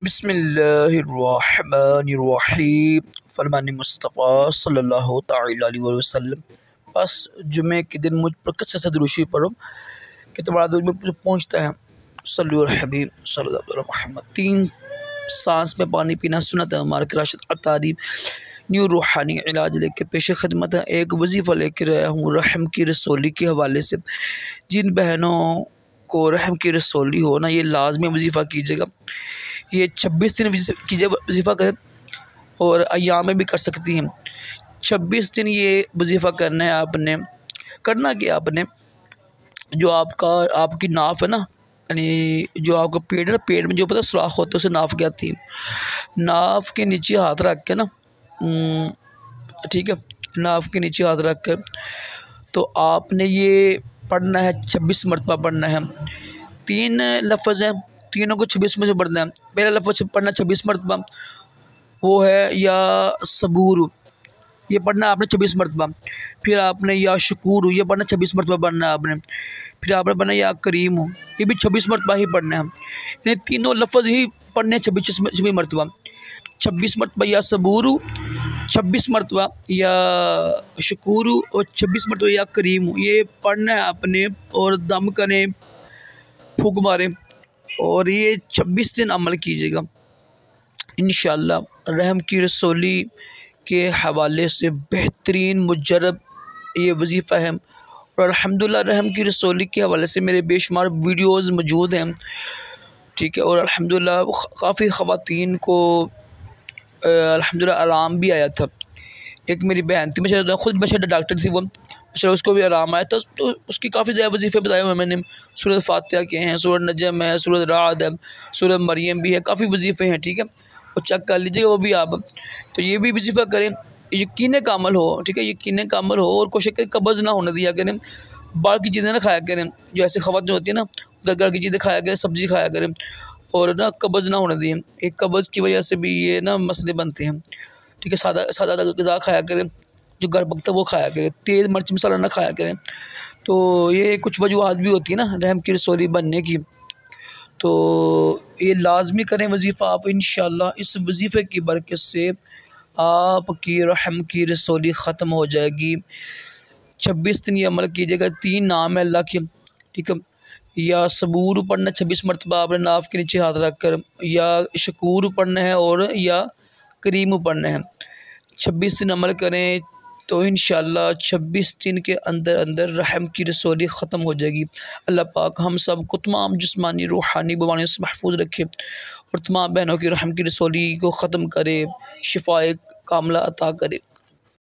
बिस्मिल्लाहिर्रहमानिर्रहीम फरमान मुस्तफ़ा सल्लल्लाहु तआला अलैहि वसल्लम। बस जुमे के दिन मुझ पर कसरत से दुरूद शरीफ पढ़ो कि तुम्हारा दुरूद मुझ पर पहुँचता है। सल्लल्लाहु अलैहि हबीब सल्लल्लाहु अलैहि मोहम्मद। 3 सांस में पानी पीना सुन्नत है। हमारे राशिद अतारीब न्यू रूहानी इलाज लेके पेश खिदमत है। एक वजीफ़ा लेकर आया हूँ रहम की रसोली के हवाले से। जिन बहनों को रहम की रसोली हो ना, ये लाजमी वजीफ़ा कीजिएगा। ये 26 दिन कीजिए वजीफ़ा करें और अय्याम में भी कर सकती हैं। 26 दिन ये वजीफ़ा करना है आपने। करना क्या आपने, जो आपकी नाफ है ना, यानी जो आपका पेट है ना, पेट में जो पता सुराख होता है उसे नाफ कहती है। नाफ के नीचे हाथ रख के ना, ठीक है, नाफ के नीचे हाथ रख कर तो आपने ये पढ़ना है, 26 मरतबा पढ़ना है। 3 लफ्ज़ हैं, तीनों को 26 में से पढ़ना है। पहला लफ्ज़ पढ़ना 26 मरतबा, वो है या सबूर, ये पढ़ना आपने 26 मरतबा। फिर आपने या शकूर, ये पढ़ना 26 मरतबा पढ़ना है आपने। फिर आपने पढ़ना या करीम हो, ये भी 26 मरतबा ही पढ़ना है। ये तीनों लफ्ज़ ही पढ़ने हैं 26 मरतबा। 26 मरतबा या सबूर, 26 मरतबा या शकूर और 26 मरतबा या करीम, ये पढ़ना है आपने। और दम करें, फूंक मारें और ये 26 दिन अमल कीजिएगा। इंशाअल्लाह रहम की रसोली के हवाले से बेहतरीन मुजरब ये वजीफ़ा है। और अल्हम्दुलिल्लाह रहम की रसोली के हवाले से मेरे बेशुमार वीडियोज़ मौजूद हैं, ठीक है। और अल्हम्दुलिल्लाह काफ़ी ख़वातीन को अल्हम्दुलिल्लाह आराम भी आया था। एक मेरी बहन थी, मैं खुद डॉक्टर थी वो, चलो उसको भी आराम आया था। तो उसकी काफ़ी ज़्यादा वजीफ़े बताए हुए मैंने। सूरत फातिहा के हैं, सूरत नजम है, सूरत राद है, सूरत मरियम भी है, काफ़ी वजीफ़े हैं, ठीक है। और चेक कर लीजिएगा वो भी आप। तो ये भी वजीफ़ा करें, यकीन कामल हो, ठीक है, यकीन कामल हो। और कोशिश करें कब्ज़ ना होने दिया करें, बाहर की चीज़ें ना खाया करें, जो ऐसे ख़वातीन होती है ना, घर की चीज़ें खाया करें, सब्ज़ी खाया करें और ना कब्ज़ ना होने दिए। एक कब्ज़ की वजह से भी ये ना मसले बनते हैं, ठीक है। सादा ग़िज़ा खाया करें, जो घर पकता है वो खाया करें, तेज़ मिर्च मसाला ना खाया करें। तो ये कुछ वजूहात भी होती है ना रहम की रसोली बनने की। तो ये लाजमी करें वजीफ़ा आप, इंशाअल्लाह इस वजीफ़े की बरकत से आपकी रहम की रसोली ख़त्म हो जाएगी। 26 दिन ये अमल कीजिएगा। 3 नाम है अल्लाह के, ठीक है। या सबूर पढ़ना 26 मरतबा आपने नाफ के नीचे हाथ रख कर, या शकूर पढ़ना है और या करीम पढ़ना है। 26 दिन अमल करें तो इंशाअल्लाह 26 दिन के अंदर अंदर रहम की रसोली ख़त्म हो जाएगी। अल्लाह पाक हम सब को तमाम जिस्मानी रूहानी बीमारियों से महफूज रखे और तमाम बहनों की रहम की रसोली को ख़त्म करे, शिफाए कामला अता करे।